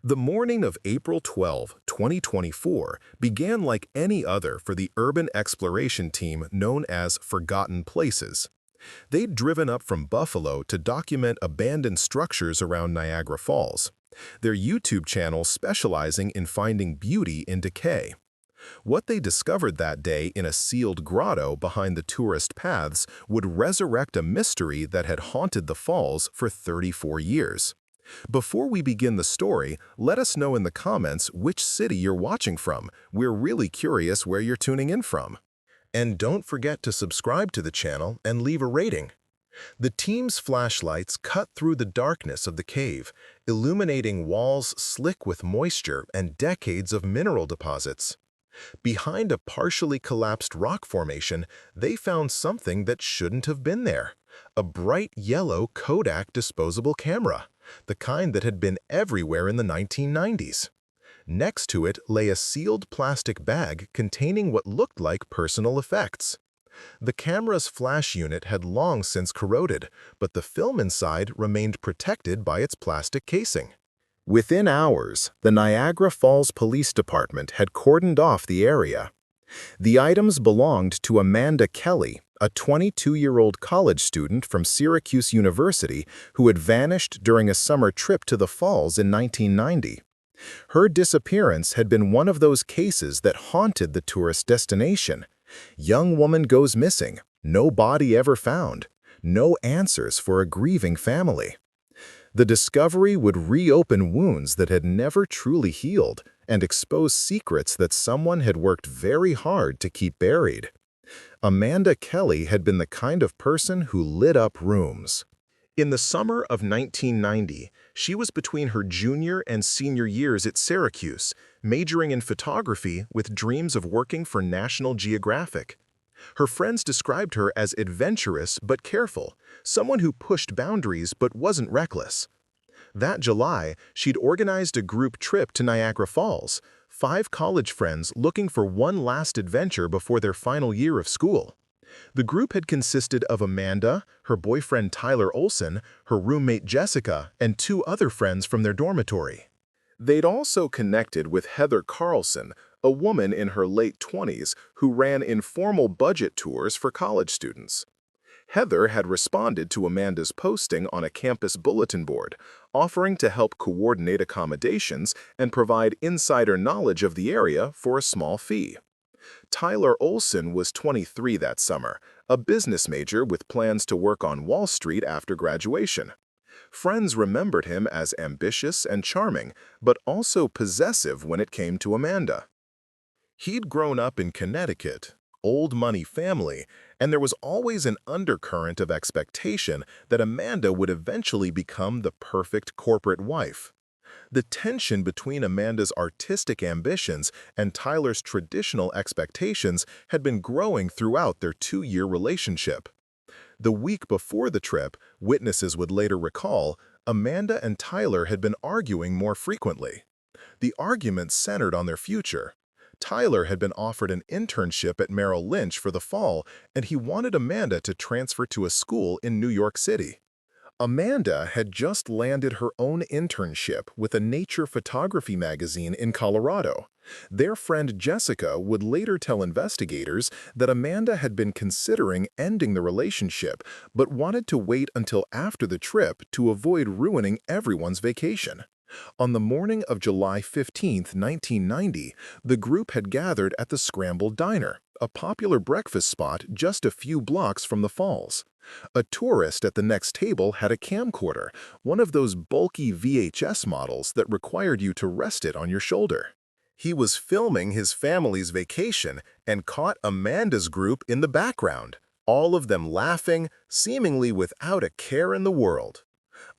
The morning of April 12, 2024 began like any other for the urban exploration team known as Forgotten Places. They'd driven up from Buffalo to document abandoned structures around Niagara Falls, their YouTube channel specializing in finding beauty in decay. What they discovered that day in a sealed grotto behind the tourist paths would resurrect a mystery that had haunted the falls for 34 years. Before we begin the story, let us know in the comments which city you're watching from. We're really curious where you're tuning in from. And don't forget to subscribe to the channel and leave a rating. The team's flashlights cut through the darkness of the cave, illuminating walls slick with moisture and decades of mineral deposits. Behind a partially collapsed rock formation, they found something that shouldn't have been there: a bright yellow Kodak disposable camera, the kind that had been everywhere in the 1990s. Next to it lay a sealed plastic bag containing what looked like personal effects. The camera's flash unit had long since corroded, but the film inside remained protected by its plastic casing. Within hours, the Niagara Falls Police Department had cordoned off the area. The items belonged to Amanda Kelly, a 22-year-old college student from Syracuse University who had vanished during a summer trip to the falls in 1990. Her disappearance had been one of those cases that haunted the tourist destination. Young woman goes missing, no body ever found, no answers for a grieving family. The discovery would reopen wounds that had never truly healed and expose secrets that someone had worked very hard to keep buried. Amanda Kelly had been the kind of person who lit up rooms. In the summer of 1990, she was between her junior and senior years at Syracuse, majoring in photography with dreams of working for National Geographic. Her friends described her as adventurous but careful, someone who pushed boundaries but wasn't reckless. That July, she'd organized a group trip to Niagara Falls, 5 college friends looking for one last adventure before their final year of school. The group had consisted of Amanda, her boyfriend Tyler Olson, her roommate Jessica, and 2 other friends from their dormitory. They'd also connected with Heather Carlson, a woman in her late 20s who ran informal budget tours for college students. Heather had responded to Amanda's posting on a campus bulletin board, offering to help coordinate accommodations and provide insider knowledge of the area for a small fee. Tyler Olson was 23 that summer, a business major with plans to work on Wall Street after graduation. Friends remembered him as ambitious and charming, but also possessive when it came to Amanda. He'd grown up in Connecticut, old money family, and there was always an undercurrent of expectation that Amanda would eventually become the perfect corporate wife. The tension between Amanda's artistic ambitions and Tyler's traditional expectations had been growing throughout their 2-year relationship. The week before the trip, witnesses would later recall, Amanda and Tyler had been arguing more frequently. The arguments centered on their future. Tyler had been offered an internship at Merrill Lynch for the fall, and he wanted Amanda to transfer to a school in New York City. Amanda had just landed her own internship with a nature photography magazine in Colorado. Their friend Jessica would later tell investigators that Amanda had been considering ending the relationship but wanted to wait until after the trip to avoid ruining everyone's vacation. On the morning of July 15, 1990, the group had gathered at the Scrambled Diner, a popular breakfast spot just a few blocks from the falls. A tourist at the next table had a camcorder, one of those bulky VHS models that required you to rest it on your shoulder. He was filming his family's vacation and caught Amanda's group in the background, all of them laughing, seemingly without a care in the world.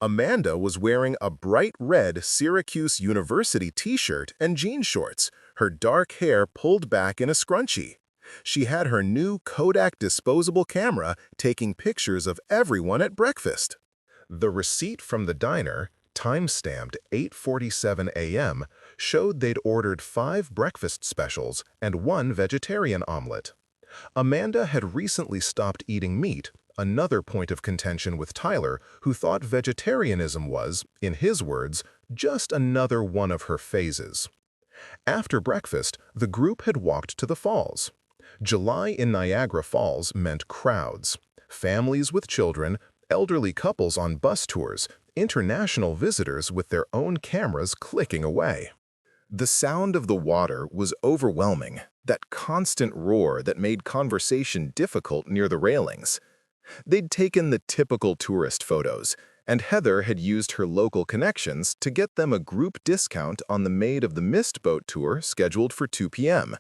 Amanda was wearing a bright red Syracuse University t-shirt and jean shorts, her dark hair pulled back in a scrunchie. She had her new Kodak disposable camera taking pictures of everyone at breakfast. The receipt from the diner, time-stamped 8:47 a.m., showed they'd ordered 5 breakfast specials and 1 vegetarian omelet. Amanda had recently stopped eating meat, another point of contention with Tyler, who thought vegetarianism was, in his words, just another one of her phases. After breakfast, the group had walked to the falls. July in Niagara Falls meant crowds, families with children, elderly couples on bus tours, international visitors with their own cameras clicking away. The sound of the water was overwhelming, that constant roar that made conversation difficult near the railings. They'd taken the typical tourist photos, and Heather had used her local connections to get them a group discount on the Maid of the Mist boat tour scheduled for 2 p.m.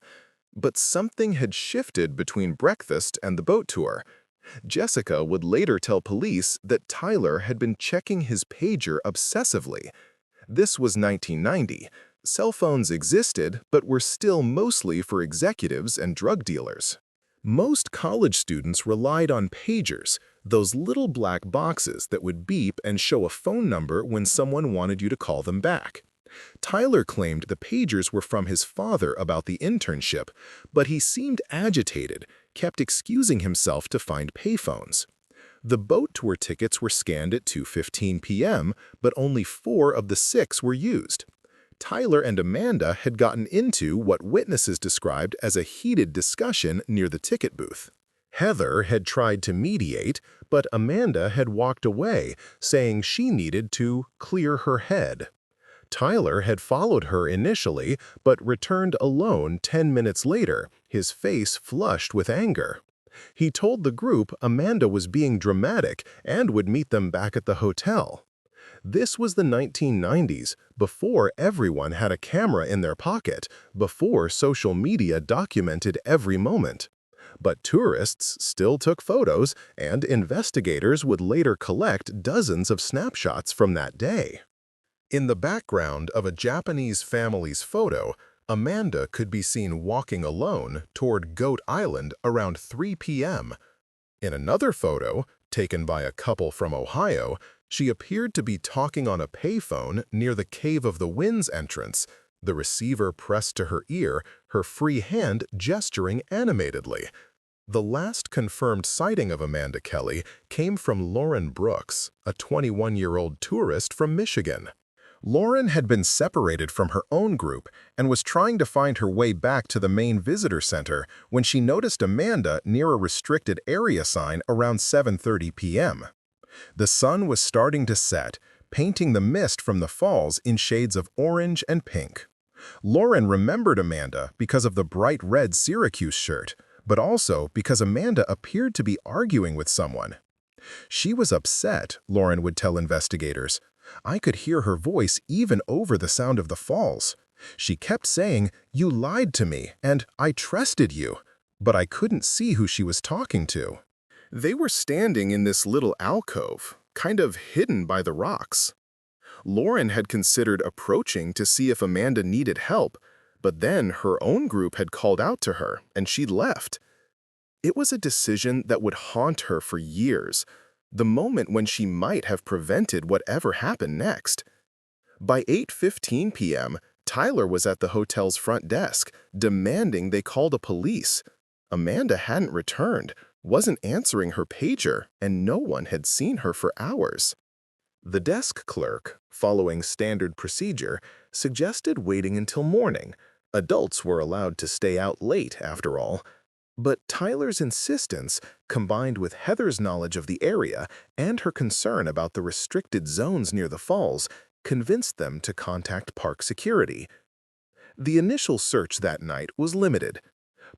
But something had shifted between breakfast and the boat tour. Jessica would later tell police that Tyler had been checking his pager obsessively. This was 1990. Cell phones existed, but were still mostly for executives and drug dealers. Most college students relied on pagers, those little black boxes that would beep and show a phone number when someone wanted you to call them back. Tyler claimed the pagers were from his father about the internship, but he seemed agitated, kept excusing himself to find payphones. The boat tour tickets were scanned at 2:15 p.m., but only 4 of the 6 were used. Tyler and Amanda had gotten into what witnesses described as a heated discussion near the ticket booth. Heather had tried to mediate, but Amanda had walked away, saying she needed to clear her head. Tyler had followed her initially, but returned alone 10 minutes later, his face flushed with anger. He told the group Amanda was being dramatic and would meet them back at the hotel. This was the 1990s, before everyone had a camera in their pocket, before social media documented every moment. But tourists still took photos, and investigators would later collect dozens of snapshots from that day. In the background of a Japanese family's photo, Amanda could be seen walking alone toward Goat Island around 3 p.m. In another photo, taken by a couple from Ohio, she appeared to be talking on a payphone near the Cave of the Winds entrance, the receiver pressed to her ear, her free hand gesturing animatedly. The last confirmed sighting of Amanda Kelly came from Lauren Brooks, a 21-year-old tourist from Michigan. Lauren had been separated from her own group and was trying to find her way back to the main visitor center when she noticed Amanda near a restricted area sign around 7:30 p.m. The sun was starting to set, painting the mist from the falls in shades of orange and pink. Lauren remembered Amanda because of the bright red Syracuse shirt, but also because Amanda appeared to be arguing with someone. She was upset, Lauren would tell investigators. I could hear her voice even over the sound of the falls. She kept saying, "You lied to me, and I trusted you," but I couldn't see who she was talking to. They were standing in this little alcove, kind of hidden by the rocks. Lauren had considered approaching to see if Amanda needed help, but then her own group had called out to her, and she'd left. It was a decision that would haunt her for years, the moment when she might have prevented whatever happened next. By 8:15 p.m., Tyler was at the hotel's front desk, demanding they call the police. Amanda hadn't returned, wasn't answering her pager, and no one had seen her for hours. The desk clerk, following standard procedure, suggested waiting until morning. Adults were allowed to stay out late, after all. But Tyler's insistence, combined with Heather's knowledge of the area and her concern about the restricted zones near the falls, convinced them to contact park security. The initial search that night was limited.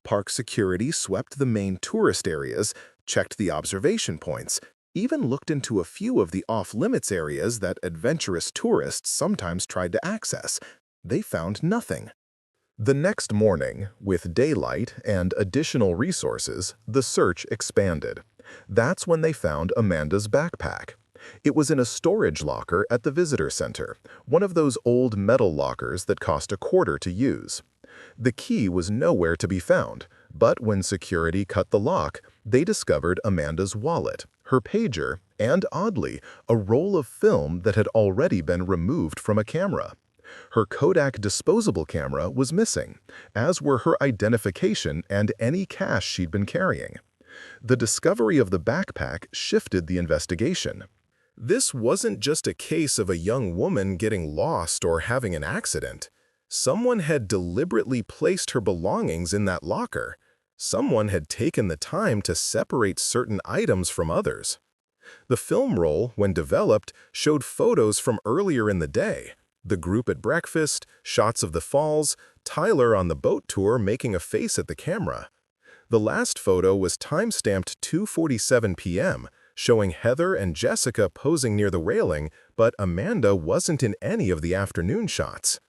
Park security swept the main tourist areas, checked the observation points, even looked into a few of the off-limits areas that adventurous tourists sometimes tried to access. They found nothing. The next morning, with daylight and additional resources, the search expanded. That's when they found Amanda's backpack. It was in a storage locker at the visitor center, one of those old metal lockers that cost $0.25 to use. The key was nowhere to be found, but when security cut the lock, they discovered Amanda's wallet, her pager, and, oddly, a roll of film that had already been removed from a camera. Her Kodak disposable camera was missing, as were her identification and any cash she'd been carrying. The discovery of the backpack shifted the investigation. This wasn't just a case of a young woman getting lost or having an accident. Someone had deliberately placed her belongings in that locker. Someone had taken the time to separate certain items from others. The film roll, when developed, showed photos from earlier in the day. The group at breakfast, shots of the falls, Tyler on the boat tour making a face at the camera. The last photo was time-stamped 2:47 p.m., showing Heather and Jessica posing near the railing, but Amanda wasn't in any of the afternoon shots.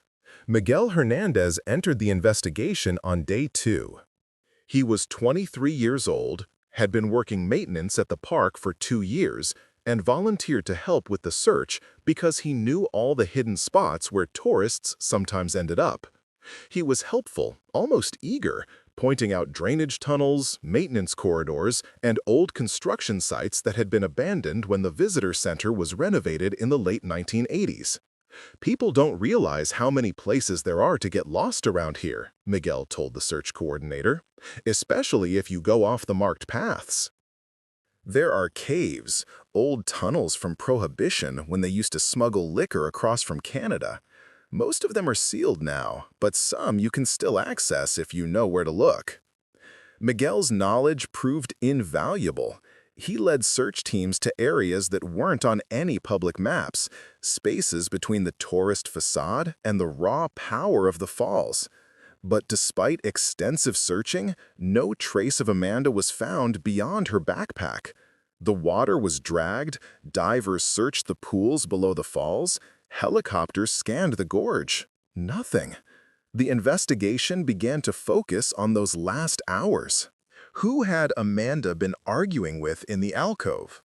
Miguel Hernandez entered the investigation on day 2. He was 23 years old, had been working maintenance at the park for 2 years, and volunteered to help with the search because he knew all the hidden spots where tourists sometimes ended up. He was helpful, almost eager, pointing out drainage tunnels, maintenance corridors, and old construction sites that had been abandoned when the visitor center was renovated in the late 1980s. "People don't realize how many places there are to get lost around here," Miguel told the search coordinator, "especially if you go off the marked paths. There are caves, old tunnels from Prohibition when they used to smuggle liquor across from Canada. Most of them are sealed now, but some you can still access if you know where to look." Miguel's knowledge proved invaluable. He led search teams to areas that weren't on any public maps, spaces between the tourist facade and the raw power of the falls. But despite extensive searching, no trace of Amanda was found beyond her backpack. The water was dragged, divers searched the pools below the falls, helicopters scanned the gorge. Nothing. The investigation began to focus on those last hours. Who had Amanda been arguing with in the alcove?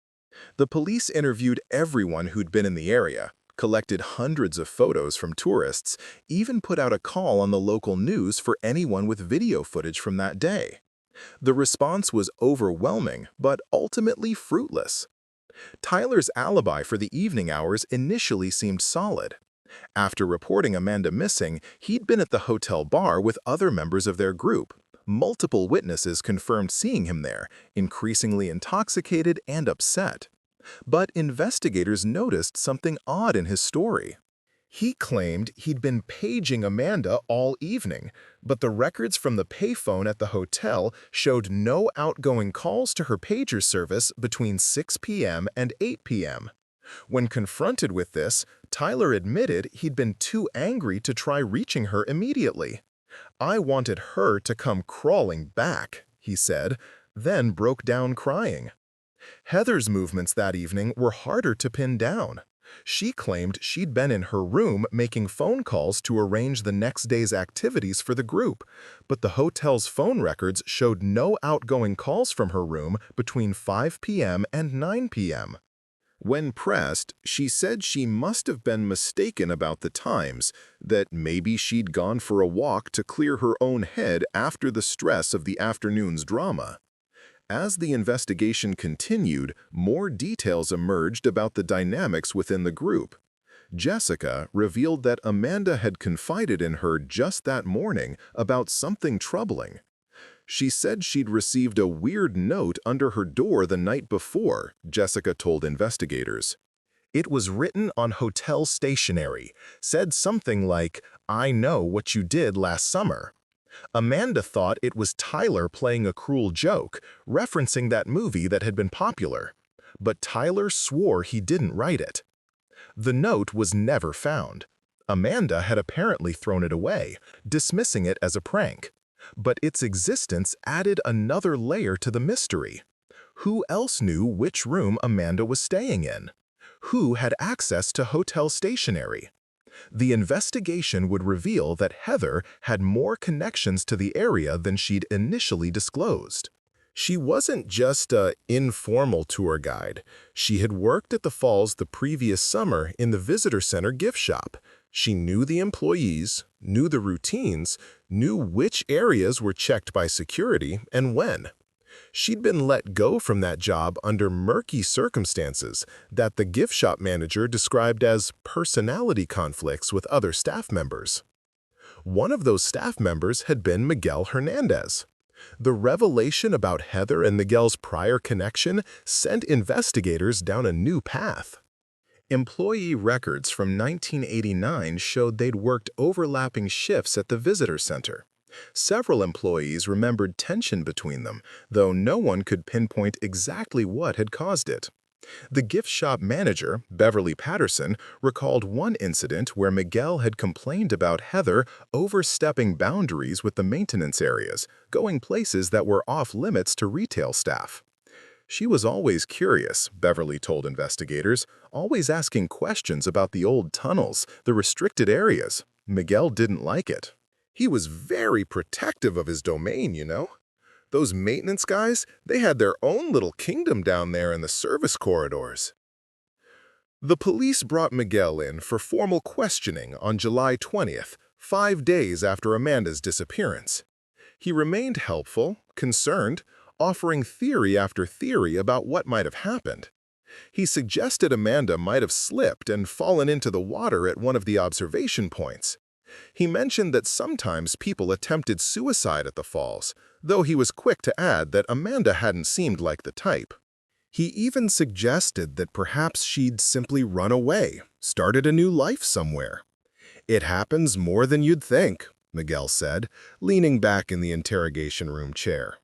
The police interviewed everyone who'd been in the area, collected hundreds of photos from tourists, even put out a call on the local news for anyone with video footage from that day. The response was overwhelming, but ultimately fruitless. Tyler's alibi for the evening hours initially seemed solid. After reporting Amanda missing, he'd been at the hotel bar with other members of their group. Multiple witnesses confirmed seeing him there, increasingly intoxicated and upset. But investigators noticed something odd in his story. He claimed he'd been paging Amanda all evening, but the records from the payphone at the hotel showed no outgoing calls to her pager service between 6 p.m. and 8 p.m. When confronted with this, Tyler admitted he'd been too angry to try reaching her immediately. "I wanted her to come crawling back," he said, then broke down crying. Heather's movements that evening were harder to pin down. She claimed she'd been in her room making phone calls to arrange the next day's activities for the group, but the hotel's phone records showed no outgoing calls from her room between 5 p.m. and 9 p.m. When pressed, she said she must have been mistaken about the times, that maybe she'd gone for a walk to clear her own head after the stress of the afternoon's drama. As the investigation continued, more details emerged about the dynamics within the group. Jessica revealed that Amanda had confided in her just that morning about something troubling. She said she'd received a weird note under her door the night before, Jessica told investigators. It was written on hotel stationery, said something like, "I know what you did last summer." Amanda thought it was Tyler playing a cruel joke, referencing that movie that had been popular. But Tyler swore he didn't write it. The note was never found. Amanda had apparently thrown it away, dismissing it as a prank. But its existence added another layer to the mystery. Who else knew which room Amanda was staying in? Who had access to hotel stationery? The investigation would reveal that Heather had more connections to the area than she'd initially disclosed. She wasn't just an informal tour guide. She had worked at the falls the previous summer in the visitor center gift shop. She knew the employees, knew the routines, knew which areas were checked by security and when. She'd been let go from that job under murky circumstances that the gift shop manager described as personality conflicts with other staff members. One of those staff members had been Miguel Hernandez. The revelation about Heather and Miguel's prior connection sent investigators down a new path. Employee records from 1989 showed they'd worked overlapping shifts at the visitor center. Several employees remembered tension between them, though no one could pinpoint exactly what had caused it. The gift shop manager, Beverly Patterson, recalled one incident where Miguel had complained about Heather overstepping boundaries with the maintenance areas, going places that were off-limits to retail staff. She was always curious, Beverly told investigators, always asking questions about the old tunnels, the restricted areas. Miguel didn't like it. He was very protective of his domain, you know. Those maintenance guys, they had their own little kingdom down there in the service corridors. The police brought Miguel in for formal questioning on July 20th, 5 days after Amanda's disappearance. He remained helpful, concerned, offering theory after theory about what might have happened. He suggested Amanda might have slipped and fallen into the water at one of the observation points. He mentioned that sometimes people attempted suicide at the falls, though he was quick to add that Amanda hadn't seemed like the type. He even suggested that perhaps she'd simply run away, started a new life somewhere. "It happens more than you'd think," Miguel said, leaning back in the interrogation room chair.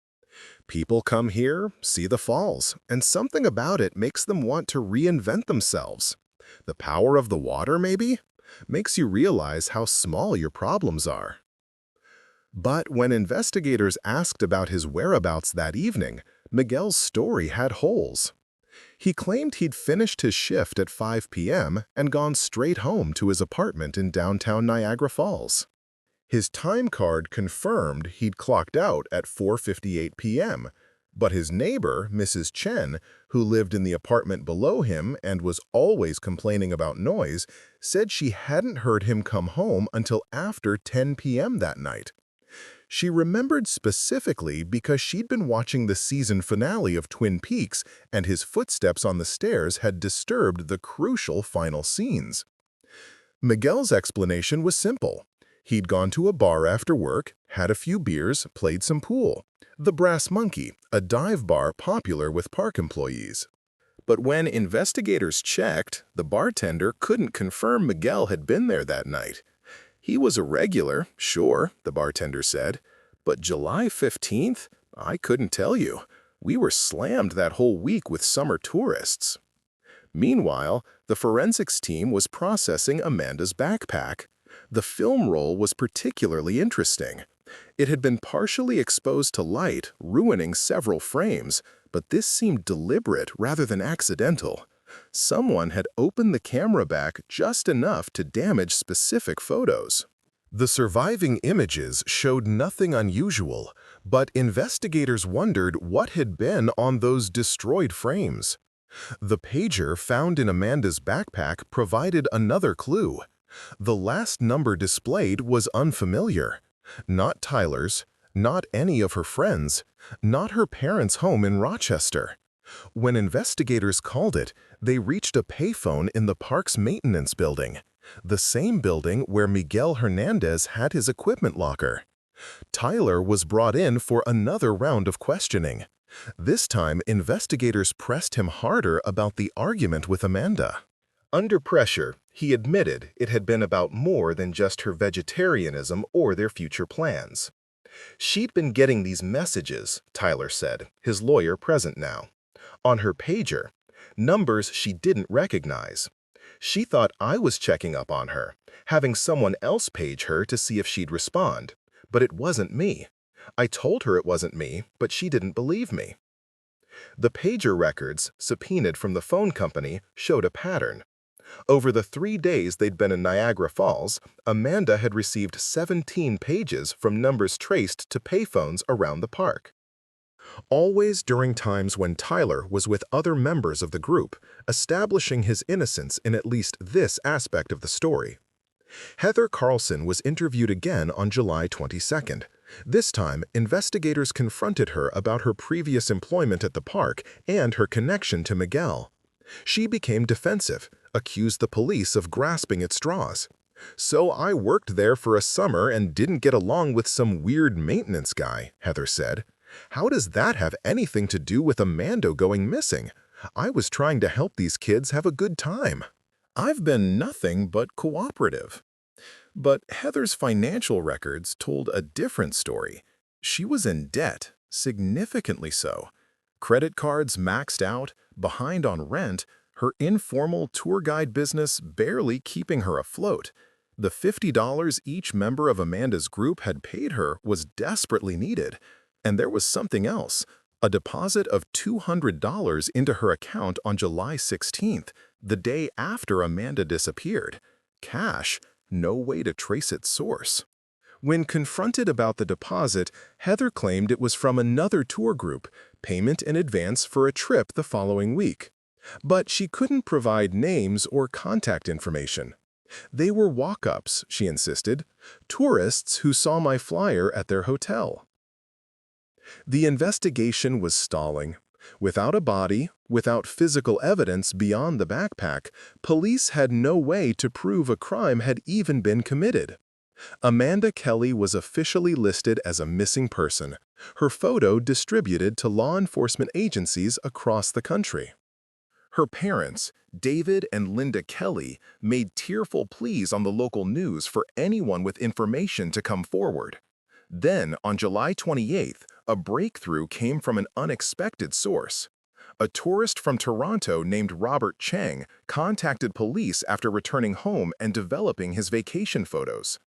"People come here, see the falls, and something about it makes them want to reinvent themselves. The power of the water, maybe? Makes you realize how small your problems are." But when investigators asked about his whereabouts that evening, Miguel's story had holes. He claimed he'd finished his shift at 5 p.m. and gone straight home to his apartment in downtown Niagara Falls. His time card confirmed he'd clocked out at 4:58 p.m., but his neighbor, Mrs. Chen, who lived in the apartment below him and was always complaining about noise, said she hadn't heard him come home until after 10 p.m. that night. She remembered specifically because she'd been watching the season finale of Twin Peaks and his footsteps on the stairs had disturbed the crucial final scenes. Miguel's explanation was simple. He'd gone to a bar after work, had a few beers, played some pool. The Brass Monkey, a dive bar popular with park employees. But when investigators checked, the bartender couldn't confirm Miguel had been there that night. "He was a regular, sure," the bartender said, "but July 15th? I couldn't tell you. We were slammed that whole week with summer tourists." Meanwhile, the forensics team was processing Amanda's backpack. The film roll was particularly interesting. It had been partially exposed to light, ruining several frames, but this seemed deliberate rather than accidental. Someone had opened the camera back just enough to damage specific photos. The surviving images showed nothing unusual, but investigators wondered what had been on those destroyed frames. The pager found in Amanda's backpack provided another clue. The last number displayed was unfamiliar. Not Tyler's, not any of her friends, not her parents' home in Rochester. When investigators called it, they reached a payphone in the park's maintenance building, the same building where Miguel Hernandez had his equipment locker. Tyler was brought in for another round of questioning. This time, investigators pressed him harder about the argument with Amanda. Under pressure, he admitted it had been about more than just her vegetarianism or their future plans. "She'd been getting these messages," Tyler said, his lawyer present now, "on her pager, numbers she didn't recognize. She thought I was checking up on her, having someone else page her to see if she'd respond, but it wasn't me. I told her it wasn't me, but she didn't believe me." The pager records, subpoenaed from the phone company, showed a pattern. Over the 3 days they'd been in Niagara Falls, Amanda had received 17 pages from numbers traced to payphones around the park. Always during times when Tyler was with other members of the group, establishing his innocence in at least this aspect of the story. Heather Carlson was interviewed again on July 22nd. This time, investigators confronted her about her previous employment at the park and her connection to Miguel. She became defensive, accused the police of grasping at straws. "So I worked there for a summer and didn't get along with some weird maintenance guy," Heather said. "How does that have anything to do with Amanda going missing? I was trying to help these kids have a good time. I've been nothing but cooperative." But Heather's financial records told a different story. She was in debt, significantly so. Credit cards maxed out, behind on rent, her informal tour guide business barely keeping her afloat. The $50 each member of Amanda's group had paid her was desperately needed. And there was something else, a deposit of $200 into her account on July 16th, the day after Amanda disappeared. Cash, no way to trace its source. When confronted about the deposit, Heather claimed it was from another tour group, payment in advance for a trip the following week. But she couldn't provide names or contact information. They were walk-ups, she insisted, tourists who saw my flyer at their hotel. The investigation was stalling. Without a body, without physical evidence beyond the backpack, police had no way to prove a crime had even been committed. Amanda Kelly was officially listed as a missing person, her photo distributed to law enforcement agencies across the country. Her parents, David and Linda Kelly, made tearful pleas on the local news for anyone with information to come forward. Then, on July 28th, a breakthrough came from an unexpected source. A tourist from Toronto named Robert Chang contacted police after returning home and developing his vacation photos.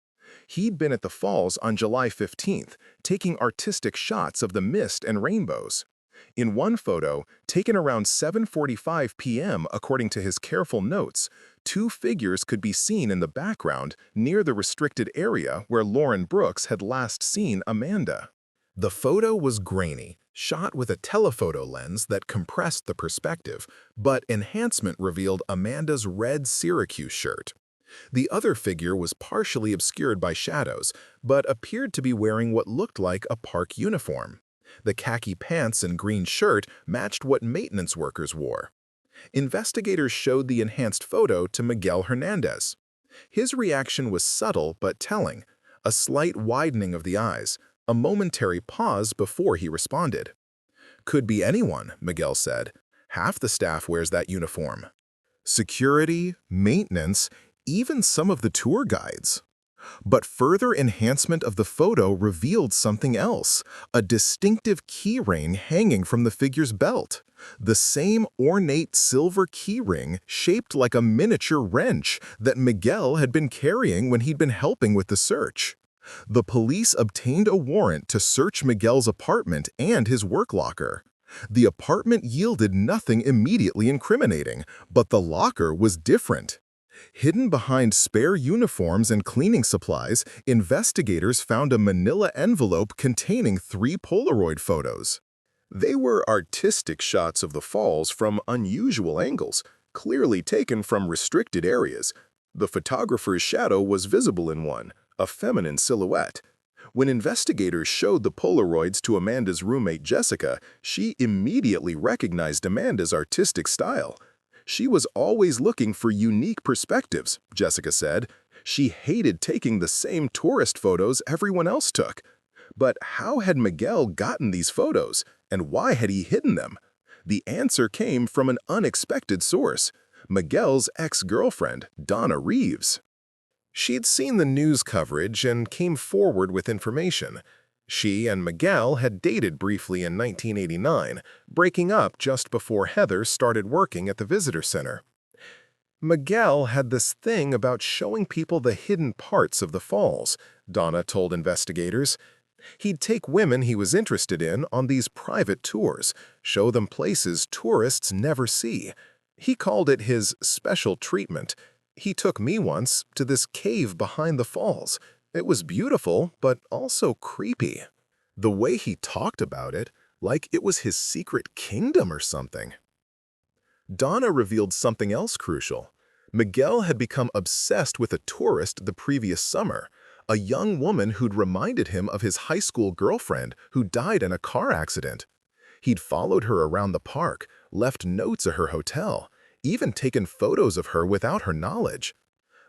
He'd been at the falls on July 15th, taking artistic shots of the mist and rainbows. In one photo, taken around 7:45 p.m. according to his careful notes, two figures could be seen in the background near the restricted area where Lauren Brooks had last seen Amanda. The photo was grainy, shot with a telephoto lens that compressed the perspective, but enhancement revealed Amanda's red Syracuse shirt. The other figure was partially obscured by shadows, but appeared to be wearing what looked like a park uniform. The khaki pants and green shirt matched what maintenance workers wore. Investigators showed the enhanced photo to Miguel Hernandez. His reaction was subtle but telling, a slight widening of the eyes, a momentary pause before he responded. "Could be anyone," Miguel said. "Half the staff wears that uniform. Security, maintenance, even some of the tour guides." But further enhancement of the photo revealed something else, a distinctive keyring hanging from the figure's belt. The same ornate silver keyring shaped like a miniature wrench that Miguel had been carrying when he'd been helping with the search. The police obtained a warrant to search Miguel's apartment and his work locker. The apartment yielded nothing immediately incriminating, but the locker was different. Hidden behind spare uniforms and cleaning supplies, investigators found a manila envelope containing 3 Polaroid photos. They were artistic shots of the falls from unusual angles, clearly taken from restricted areas. The photographer's shadow was visible in one, a feminine silhouette. When investigators showed the Polaroids to Amanda's roommate Jessica, she immediately recognized Amanda's artistic style. "She was always looking for unique perspectives," Jessica said. "She hated taking the same tourist photos everyone else took." But how had Miguel gotten these photos, and why had he hidden them? The answer came from an unexpected source, Miguel's ex-girlfriend, Donna Reeves. She'd seen the news coverage and came forward with information. She and Miguel had dated briefly in 1989, breaking up just before Heather started working at the visitor center. Miguel had this thing about showing people the hidden parts of the falls, Donna told investigators. He'd take women he was interested in on these private tours, show them places tourists never see. He called it his special treatment. He took me once to this cave behind the falls. It was beautiful, but also creepy. The way he talked about it, like it was his secret kingdom or something. Donna revealed something else crucial. Miguel had become obsessed with a tourist the previous summer, a young woman who'd reminded him of his high school girlfriend who died in a car accident. He'd followed her around the park, left notes at her hotel, even taken photos of her without her knowledge.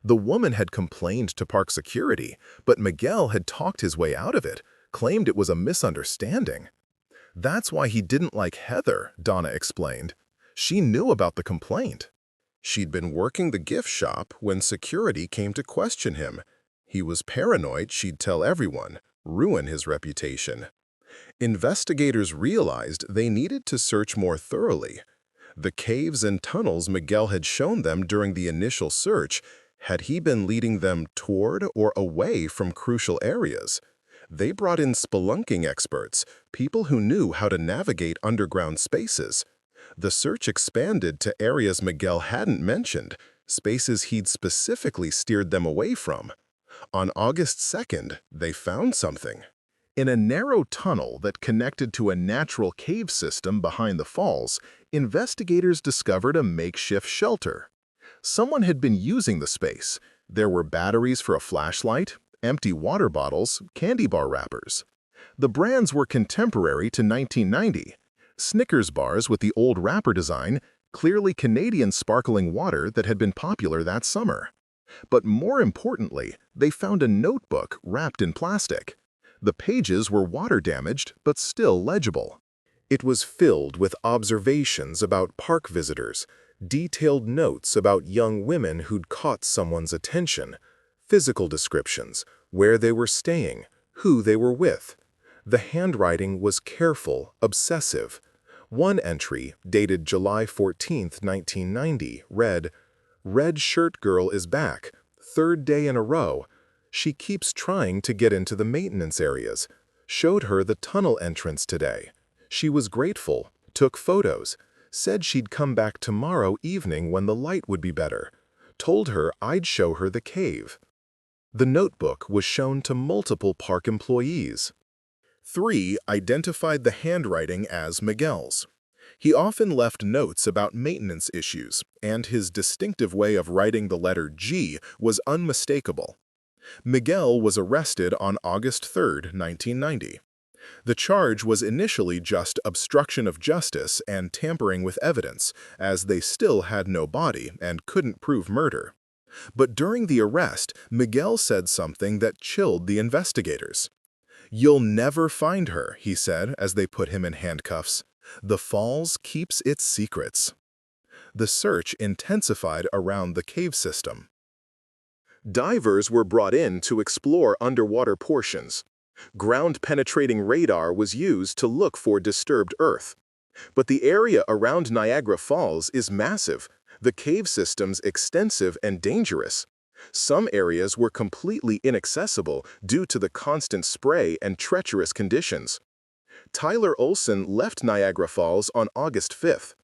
The woman had complained to park security, but Miguel had talked his way out of it, claimed it was a misunderstanding. That's why he didn't like Heather, Donna explained. She knew about the complaint. She'd been working the gift shop when security came to question him. He was paranoid she'd tell everyone, ruin his reputation. Investigators realized they needed to search more thoroughly. The caves and tunnels Miguel had shown them during the initial search, had he been leading them toward or away from crucial areas? They brought in spelunking experts, people who knew how to navigate underground spaces. The search expanded to areas Miguel hadn't mentioned, spaces he'd specifically steered them away from. On August 2nd, they found something. In a narrow tunnel that connected to a natural cave system behind the falls, investigators discovered a makeshift shelter. Someone had been using the space. There were batteries for a flashlight, empty water bottles, candy bar wrappers. The brands were contemporary to 1990. Snickers bars with the old wrapper design, clearly Canadian sparkling water that had been popular that summer. But more importantly, they found a notebook wrapped in plastic. The pages were water-damaged but still legible. It was filled with observations about park visitors, detailed notes about young women who'd caught someone's attention, physical descriptions, where they were staying, who they were with. The handwriting was careful, obsessive. One entry, dated July 14, 1990, read, "Red shirt girl is back, third day in a row. She keeps trying to get into the maintenance areas. Showed her the tunnel entrance today. She was grateful, took photos, said she'd come back tomorrow evening when the light would be better. Told her I'd show her the cave." The notebook was shown to multiple park employees. 3 identified the handwriting as Miguel's. He often left notes about maintenance issues, and his distinctive way of writing the letter G was unmistakable. Miguel was arrested on August 3, 1990. The charge was initially just obstruction of justice and tampering with evidence, as they still had no body and couldn't prove murder. But during the arrest, Miguel said something that chilled the investigators. "You'll never find her," he said as they put him in handcuffs. "The Falls keeps its secrets." The search intensified around the cave system. Divers were brought in to explore underwater portions. Ground-penetrating radar was used to look for disturbed Earth. But the area around Niagara Falls is massive, the cave systems extensive and dangerous. Some areas were completely inaccessible due to the constant spray and treacherous conditions. Tyler Olson left Niagara Falls on August 5th.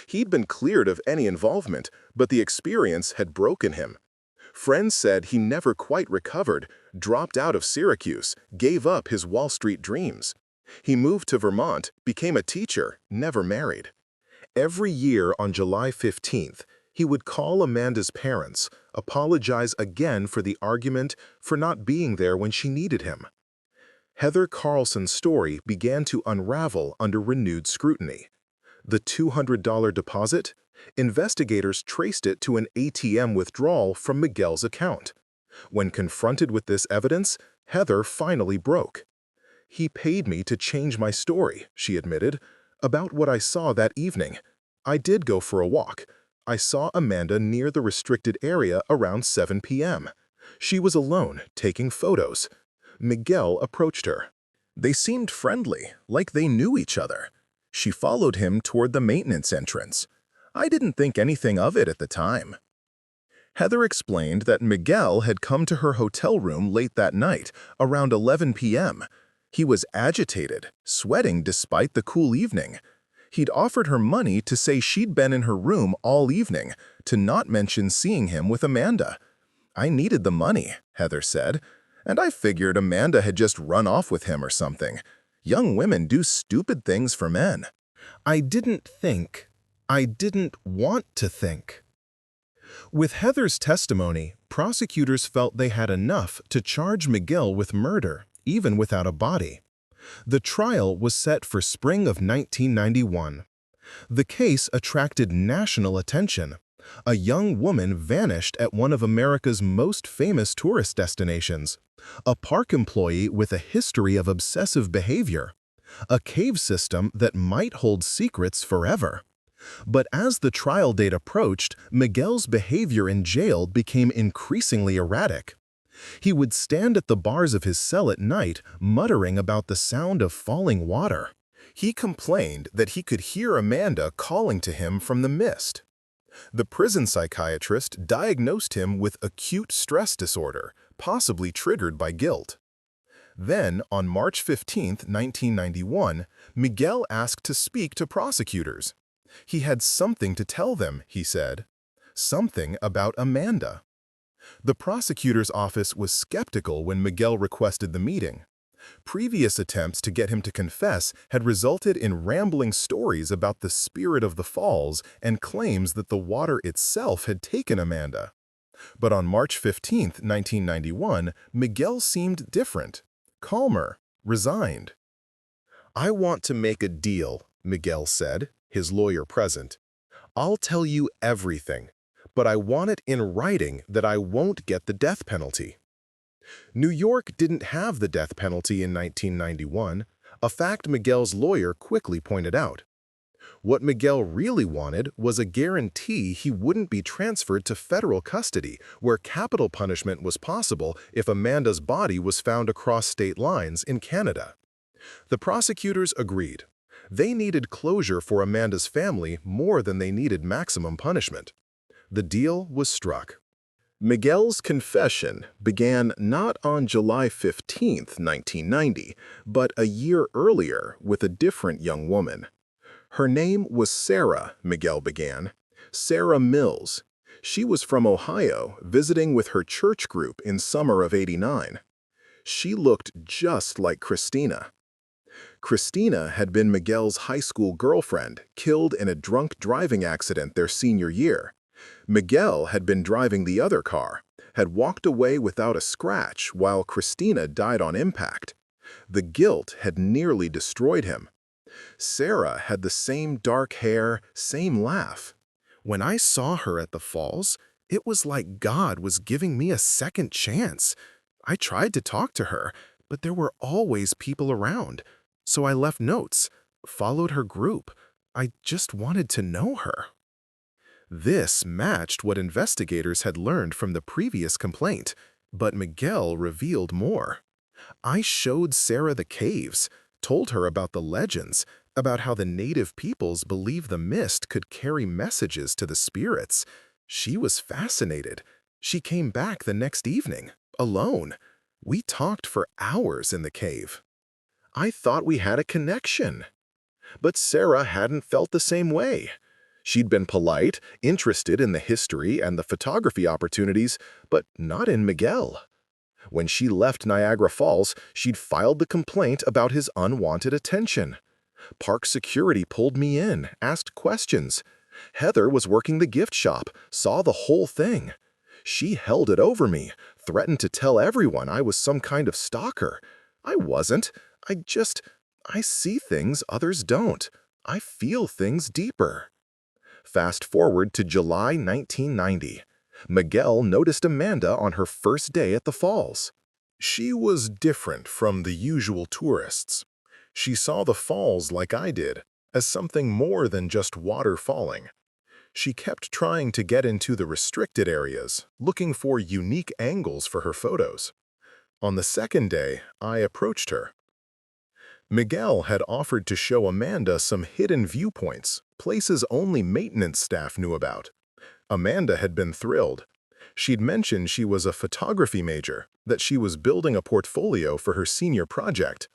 He'd been cleared of any involvement, but the experience had broken him. Friends said he never quite recovered, dropped out of Syracuse, gave up his Wall Street dreams. He moved to Vermont, became a teacher, never married. Every year on July 15th, he would call Amanda's parents, apologize again for the argument, for not being there when she needed him. Heather Carlson's story began to unravel under renewed scrutiny. The $200 deposit? Investigators traced it to an ATM withdrawal from Miguel's account. When confronted with this evidence, Heather finally broke. "He paid me to change my story," she admitted, "about what I saw that evening. I did go for a walk. I saw Amanda near the restricted area around 7 p.m. She was alone, taking photos. Miguel approached her. They seemed friendly, like they knew each other. She followed him toward the maintenance entrance. I didn't think anything of it at the time." Heather explained that Miguel had come to her hotel room late that night, around 11 p.m. He was agitated, sweating despite the cool evening. He'd offered her money to say she'd been in her room all evening, to not mention seeing him with Amanda. "I needed the money," Heather said, "and I figured Amanda had just run off with him or something. Young women do stupid things for men. I didn't want to think." With Heather's testimony, prosecutors felt they had enough to charge Miguel with murder, even without a body. The trial was set for spring of 1991. The case attracted national attention. A young woman vanished at one of America's most famous tourist destinations. A park employee with a history of obsessive behavior. A cave system that might hold secrets forever. But as the trial date approached, Miguel's behavior in jail became increasingly erratic. He would stand at the bars of his cell at night, muttering about the sound of falling water. He complained that he could hear Amanda calling to him from the mist. The prison psychiatrist diagnosed him with acute stress disorder, possibly triggered by guilt. Then, on March 15, 1991, Miguel asked to speak to prosecutors. He had something to tell them, he said. Something about Amanda. The prosecutor's office was skeptical when Miguel requested the meeting. Previous attempts to get him to confess had resulted in rambling stories about the spirit of the falls and claims that the water itself had taken Amanda. But on March 15, 1991, Miguel seemed different, calmer, resigned. "I want to make a deal," Miguel said, his lawyer present. "I'll tell you everything, but I want it in writing that I won't get the death penalty." New York didn't have the death penalty in 1991, a fact Miguel's lawyer quickly pointed out. What Miguel really wanted was a guarantee he wouldn't be transferred to federal custody, where capital punishment was possible if Amanda's body was found across state lines in Canada. The prosecutors agreed. They needed closure for Amanda's family more than they needed maximum punishment. The deal was struck. Miguel's confession began not on July 15, 1990, but a year earlier with a different young woman. Her name was Sarah, Miguel began. Sarah Mills. She was from Ohio, visiting with her church group in summer of '89. She looked just like Christina. Christina had been Miguel's high school girlfriend, killed in a drunk driving accident their senior year. Miguel had been driving the other car, had walked away without a scratch while Christina died on impact. The guilt had nearly destroyed him. Sarah had the same dark hair, same laugh. When I saw her at the falls, it was like God was giving me a second chance. I tried to talk to her, but there were always people around. So I left notes, followed her group. I just wanted to know her. This matched what investigators had learned from the previous complaint, but Miguel revealed more. I showed Sarah the caves, told her about the legends, about how the native peoples believe the mist could carry messages to the spirits. She was fascinated. She came back the next evening, alone. We talked for hours in the cave. I thought we had a connection. But Sarah hadn't felt the same way. She'd been polite, interested in the history and the photography opportunities, but not in Miguel. When she left Niagara Falls, she'd filed the complaint about his unwanted attention. Park security pulled me in, asked questions. Heather was working the gift shop, saw the whole thing. She held it over me, threatened to tell everyone I was some kind of stalker. I wasn't. I see things others don't. I feel things deeper. Fast forward to July 1990. Miguel noticed Amanda on her first day at the falls. She was different from the usual tourists. She saw the falls like I did, as something more than just water falling. She kept trying to get into the restricted areas, looking for unique angles for her photos. On the second day, I approached her. Miguel had offered to show Amanda some hidden viewpoints, places only maintenance staff knew about. Amanda had been thrilled. She'd mentioned she was a photography major, that she was building a portfolio for her senior project.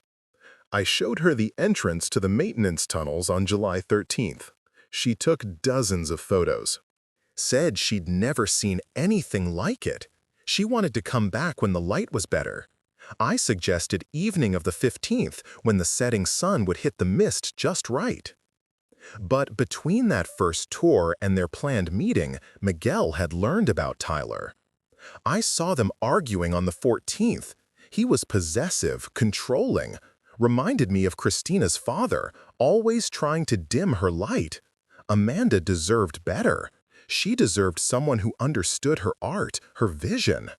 I showed her the entrance to the maintenance tunnels on July 13th. She took dozens of photos. Said she'd never seen anything like it. She wanted to come back when the light was better. I suggested evening of the 15th, when the setting sun would hit the mist just right. But between that first tour and their planned meeting, Miguel had learned about Tyler. I saw them arguing on the 14th. He was possessive, controlling, reminded me of Christina's father, always trying to dim her light. Amanda deserved better. She deserved someone who understood her art, her vision.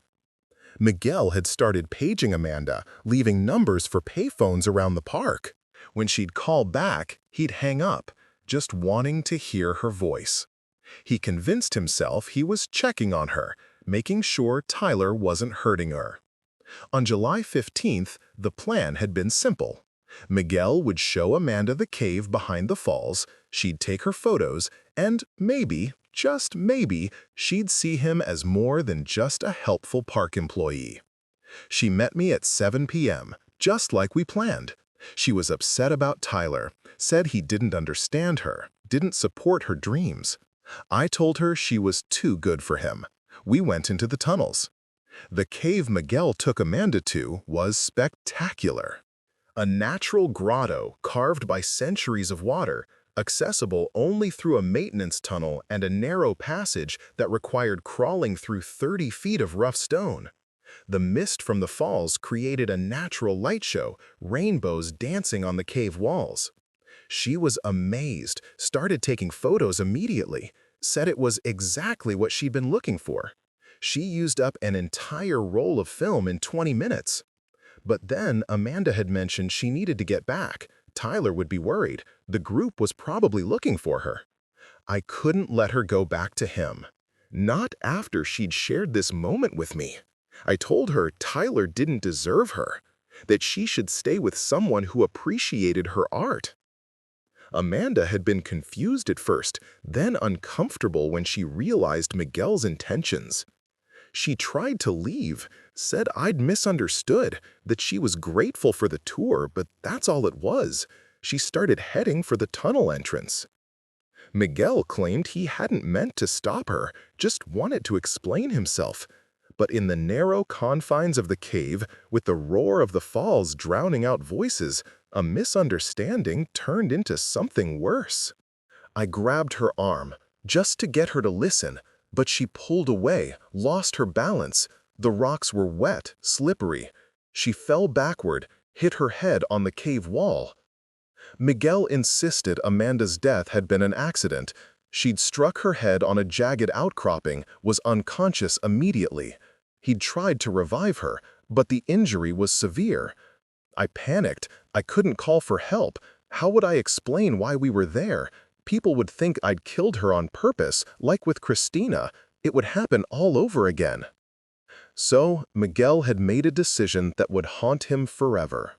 Miguel had started paging Amanda, leaving numbers for payphones around the park. When she'd call back, he'd hang up, just wanting to hear her voice. He convinced himself he was checking on her, making sure Tyler wasn't hurting her. On July 15th, the plan had been simple. Miguel would show Amanda the cave behind the falls, she'd take her photos, and maybe, just maybe, she'd see him as more than just a helpful park employee. She met me at 7 p.m., just like we planned. She was upset about Tyler, said he didn't understand her, didn't support her dreams. I told her she was too good for him. We went into the tunnels. The cave Miguel took Amanda to was spectacular. A natural grotto carved by centuries of water, accessible only through a maintenance tunnel and a narrow passage that required crawling through 30 feet of rough stone. The mist from the falls created a natural light show, rainbows dancing on the cave walls. She was amazed, started taking photos immediately, said it was exactly what she'd been looking for. She used up an entire roll of film in 20 minutes. But then Amanda had mentioned she needed to get back. Tyler would be worried. The group was probably looking for her. I couldn't let her go back to him. Not after she'd shared this moment with me. I told her Tyler didn't deserve her, that she should stay with someone who appreciated her art. Amanda had been confused at first, then uncomfortable when she realized Miguel's intentions. She tried to leave, said I'd misunderstood, that she was grateful for the tour, but that's all it was. She started heading for the tunnel entrance. Miguel claimed he hadn't meant to stop her, just wanted to explain himself. But in the narrow confines of the cave, with the roar of the falls drowning out voices, a misunderstanding turned into something worse. I grabbed her arm, just to get her to listen, but she pulled away, lost her balance. The rocks were wet, slippery. She fell backward, hit her head on the cave wall. Miguel insisted Amanda's death had been an accident. She'd struck her head on a jagged outcropping, was unconscious immediately. He'd tried to revive her, but the injury was severe. I panicked. I couldn't call for help. How would I explain why we were there? People would think I'd killed her on purpose, like with Christina. It would happen all over again. So, Miguel had made a decision that would haunt him forever.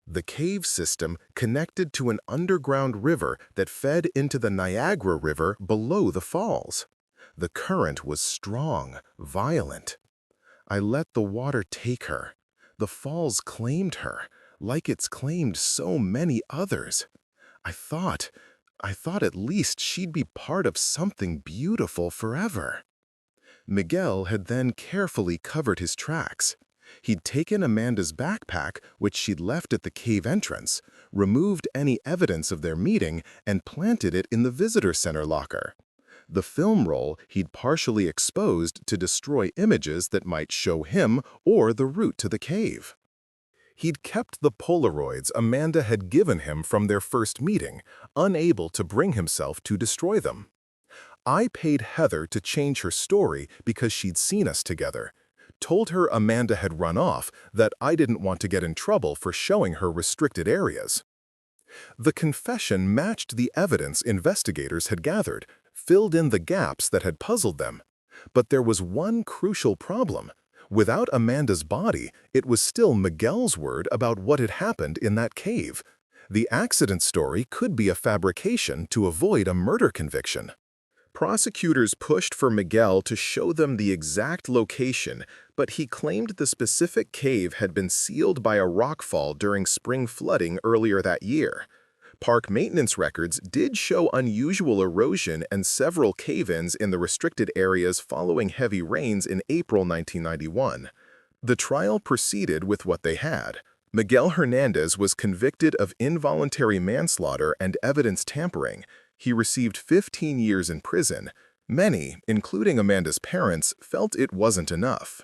The cave system connected to an underground river that fed into the Niagara River below the falls. The current was strong, violent. I let the water take her. The falls claimed her, like it's claimed so many others. I thought at least she'd be part of something beautiful forever. Miguel had then carefully covered his tracks. He'd taken Amanda's backpack, which she'd left at the cave entrance, removed any evidence of their meeting, and planted it in the visitor center locker. The film roll he'd partially exposed to destroy images that might show him or the route to the cave. He'd kept the Polaroids Amanda had given him from their first meeting, unable to bring himself to destroy them. I paid Heather to change her story because she'd seen us together. Told her Amanda had run off, that I didn't want to get in trouble for showing her restricted areas. The confession matched the evidence investigators had gathered, filled in the gaps that had puzzled them. But there was one crucial problem. Without Amanda's body, it was still Miguel's word about what had happened in that cave. The accident story could be a fabrication to avoid a murder conviction. Prosecutors pushed for Miguel to show them the exact location, but he claimed the specific cave had been sealed by a rockfall during spring flooding earlier that year. Park maintenance records did show unusual erosion and several cave-ins in the restricted areas following heavy rains in April 1991. The trial proceeded with what they had. Miguel Hernandez was convicted of involuntary manslaughter and evidence tampering. He received 15 years in prison. Many, including Amanda's parents, felt it wasn't enough.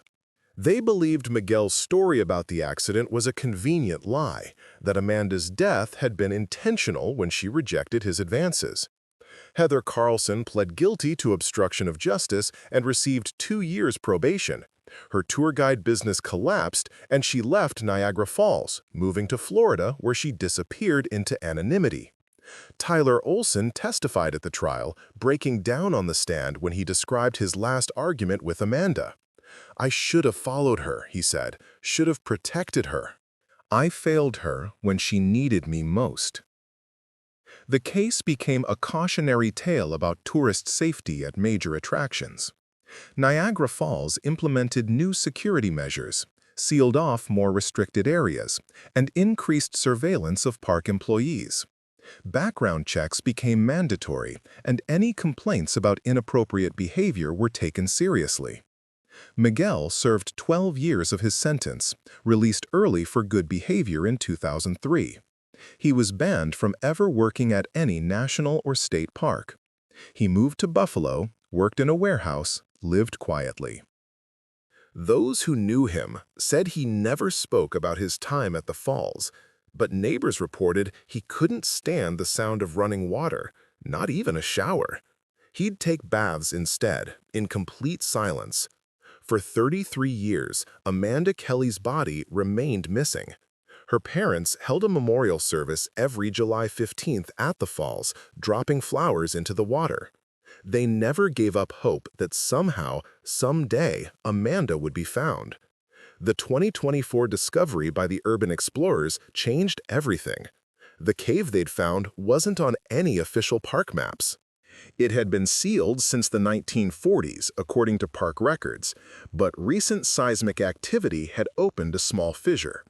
They believed Miguel's story about the accident was a convenient lie, that Amanda's death had been intentional when she rejected his advances. Heather Carlson pled guilty to obstruction of justice and received 2 years probation. Her tour guide business collapsed, and she left Niagara Falls, moving to Florida, where she disappeared into anonymity. Tyler Olson testified at the trial, breaking down on the stand when he described his last argument with Amanda. "I should have followed her," he said, "should have protected her. I failed her when she needed me most." The case became a cautionary tale about tourist safety at major attractions. Niagara Falls implemented new security measures, sealed off more restricted areas, and increased surveillance of park employees. Background checks became mandatory, and any complaints about inappropriate behavior were taken seriously. Miguel served 12 years of his sentence, released early for good behavior in 2003. He was banned from ever working at any national or state park. He moved to Buffalo, worked in a warehouse, lived quietly. Those who knew him said he never spoke about his time at the falls, but neighbors reported he couldn't stand the sound of running water, not even a shower. He'd take baths instead, in complete silence. For 33 years, Amanda Kelly's body remained missing. Her parents held a memorial service every July 15th at the falls, dropping flowers into the water. They never gave up hope that somehow, someday, Amanda would be found. The 2024 discovery by the urban explorers changed everything. The cave they'd found wasn't on any official park maps. It had been sealed since the 1940s, according to park records, but recent seismic activity had opened a small fissure.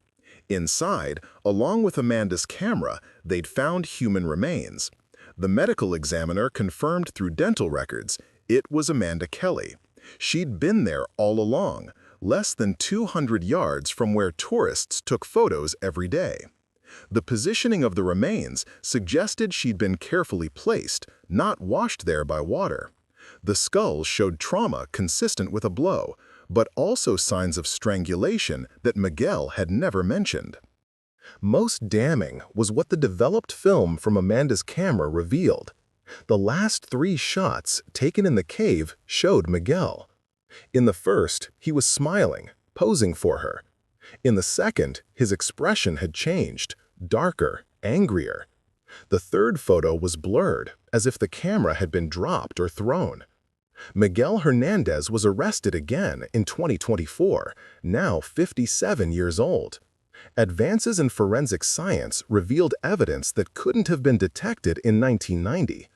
Inside, along with Amanda's camera, they'd found human remains. The medical examiner confirmed through dental records it was Amanda Kelly. She'd been there all along, less than 200 yards from where tourists took photos every day. The positioning of the remains suggested she'd been carefully placed, not washed there by water. The skulls showed trauma consistent with a blow, but also signs of strangulation that Miguel had never mentioned. Most damning was what the developed film from Amanda's camera revealed. The last 3 shots taken in the cave showed Miguel. In the first, he was smiling, posing for her. In the second, his expression had changed, darker, angrier. The third photo was blurred, as if the camera had been dropped or thrown. Miguel Hernandez was arrested again in 2024, now 57 years old. Advances in forensic science revealed evidence that couldn't have been detected in 1990.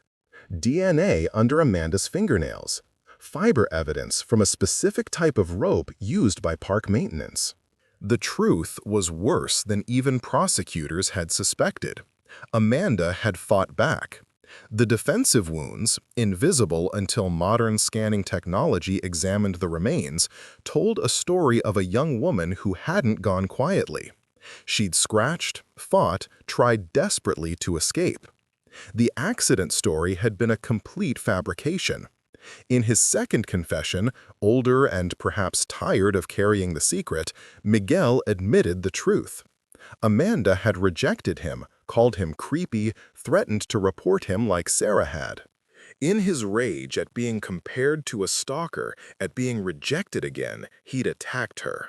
DNA under Amanda's fingernails. Fiber evidence from a specific type of rope used by park maintenance. The truth was worse than even prosecutors had suspected. Amanda had fought back. The defensive wounds, invisible until modern scanning technology examined the remains, told a story of a young woman who hadn't gone quietly. She'd scratched, fought, tried desperately to escape. The accident story had been a complete fabrication. In his second confession, older and perhaps tired of carrying the secret, Miguel admitted the truth. Amanda had rejected him, called him creepy, threatened to report him like Sarah had. In his rage at being compared to a stalker, at being rejected again, he'd attacked her.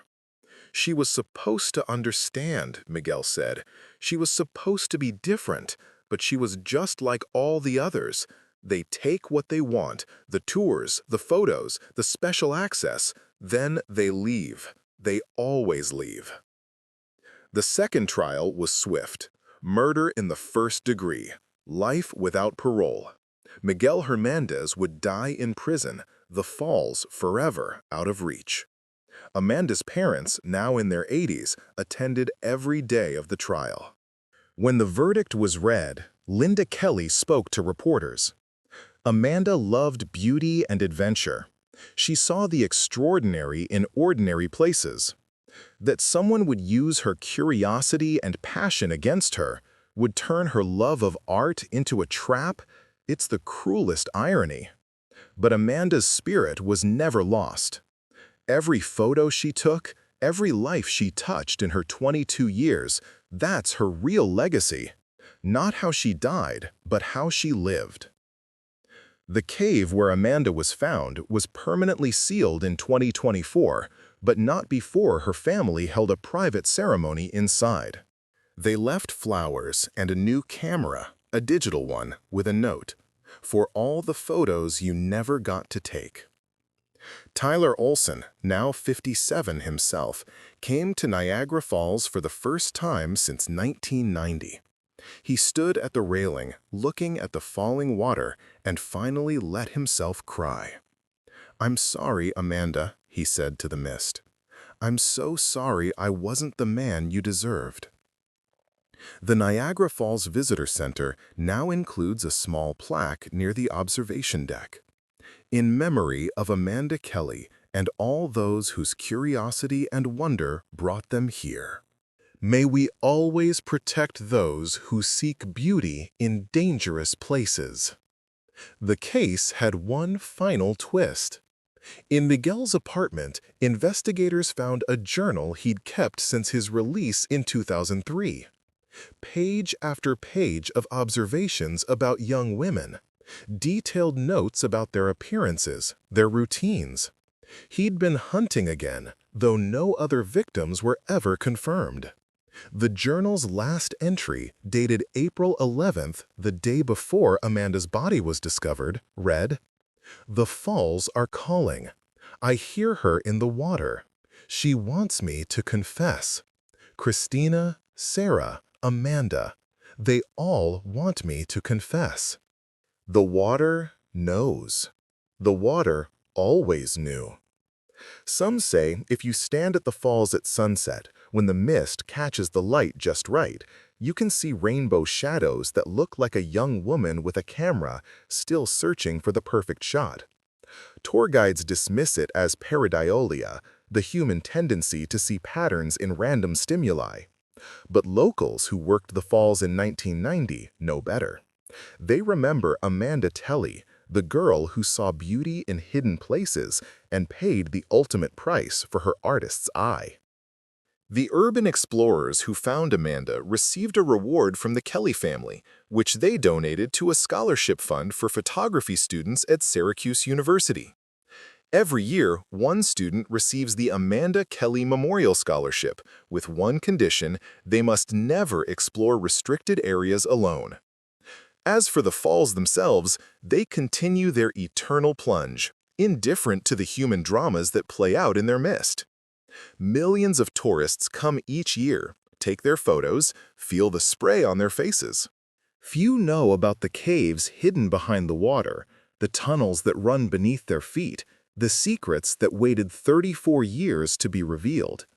"She was supposed to understand," Miguel said. "She was supposed to be different, but she was just like all the others. They take what they want, the tours, the photos, the special access, then they leave. They always leave." The second trial was swift. Murder in the first degree. Life without parole. Miguel Hernandez would die in prison, the falls forever out of reach. Amanda's parents, now in their 80s, attended every day of the trial. When the verdict was read, Linda Kelly spoke to reporters. Amanda loved beauty and adventure. She saw the extraordinary in ordinary places. That someone would use her curiosity and passion against her, would turn her love of art into a trap, it's the cruelest irony. But Amanda's spirit was never lost. Every photo she took, every life she touched in her 22 years, that's her real legacy. Not how she died, but how she lived. The cave where Amanda was found was permanently sealed in 2024, but not before her family held a private ceremony inside. They left flowers and a new camera, a digital one, with a note, "For all the photos you never got to take." Tyler Olson, now 57 himself, came to Niagara Falls for the first time since 1990. He stood at the railing, looking at the falling water, and finally let himself cry. "I'm sorry, Amanda," he said to the mist. "I'm so sorry I wasn't the man you deserved." The Niagara Falls Visitor Center now includes a small plaque near the observation deck, "In memory of Amanda Kelly and all those whose curiosity and wonder brought them here. May we always protect those who seek beauty in dangerous places." The case had one final twist. In Miguel's apartment, investigators found a journal he'd kept since his release in 2003. Page after page of observations about young women, detailed notes about their appearances, their routines. He'd been hunting again, though no other victims were ever confirmed. The journal's last entry, dated April 11th, the day before Amanda's body was discovered, read, "The falls are calling. I hear her in the water. She wants me to confess. Christina, Sarah, Amanda, they all want me to confess." The water knows. The water always knew. Some say if you stand at the falls at sunset, when the mist catches the light just right, you can see rainbow shadows that look like a young woman with a camera still searching for the perfect shot. Tour guides dismiss it as pareidolia, the human tendency to see patterns in random stimuli. But locals who worked the falls in 1990 know better. They remember Amanda Kelly, the girl who saw beauty in hidden places and paid the ultimate price for her artist's eye. The urban explorers who found Amanda received a reward from the Kelly family, which they donated to a scholarship fund for photography students at Syracuse University. Every year, one student receives the Amanda Kelly Memorial Scholarship, with one condition: they must never explore restricted areas alone. As for the falls themselves, they continue their eternal plunge, indifferent to the human dramas that play out in their midst. Millions of tourists come each year, take their photos, feel the spray on their faces. Few know about the caves hidden behind the water, the tunnels that run beneath their feet, the secrets that waited 34 years to be revealed.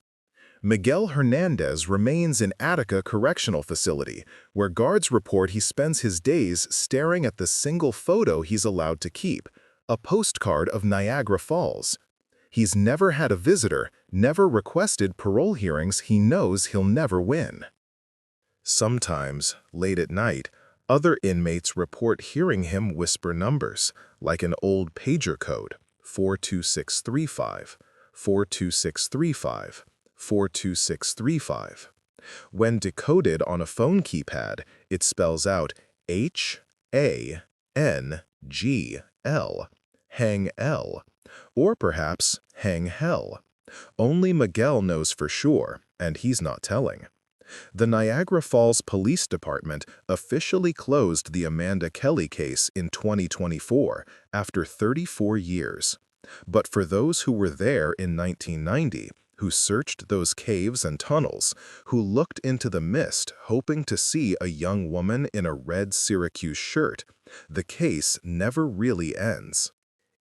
Miguel Hernandez remains in Attica Correctional Facility, where guards report he spends his days staring at the single photo he's allowed to keep, a postcard of Niagara Falls. He's never had a visitor, never requested parole hearings he knows he'll never win. Sometimes, late at night, other inmates report hearing him whisper numbers, like an old pager code, 42635, 42635, 42635. When decoded on a phone keypad, it spells out HANGL, hang L, or perhaps hang hell. Only Miguel knows for sure, and he's not telling. The Niagara Falls Police Department officially closed the Amanda Kelly case in 2024 after 34 years. But for those who were there in 1990, who searched those caves and tunnels, who looked into the mist hoping to see a young woman in a red Syracuse shirt, the case never really ends.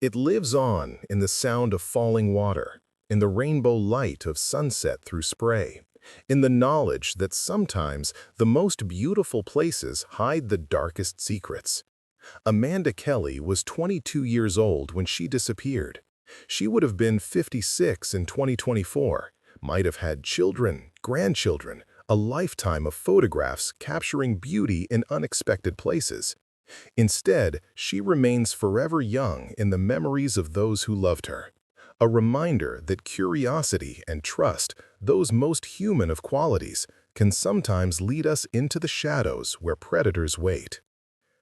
It lives on in the sound of falling water, in the rainbow light of sunset through spray, in the knowledge that sometimes the most beautiful places hide the darkest secrets. Amanda Kelly was 22 years old when she disappeared. She would have been 56 in 2024, might have had children, grandchildren, a lifetime of photographs capturing beauty in unexpected places. Instead, she remains forever young in the memories of those who loved her. A reminder that curiosity and trust, those most human of qualities, can sometimes lead us into the shadows where predators wait.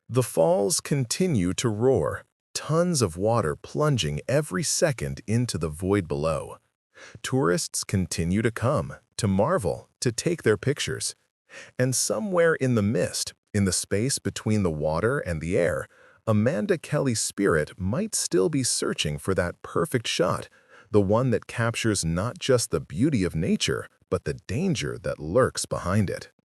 The falls continue to roar, tons of water plunging every second into the void below. Tourists continue to come, to marvel, to take their pictures. And somewhere in the mist, in the space between the water and the air, Amanda Kelly's spirit might still be searching for that perfect shot, the one that captures not just the beauty of nature, but the danger that lurks behind it.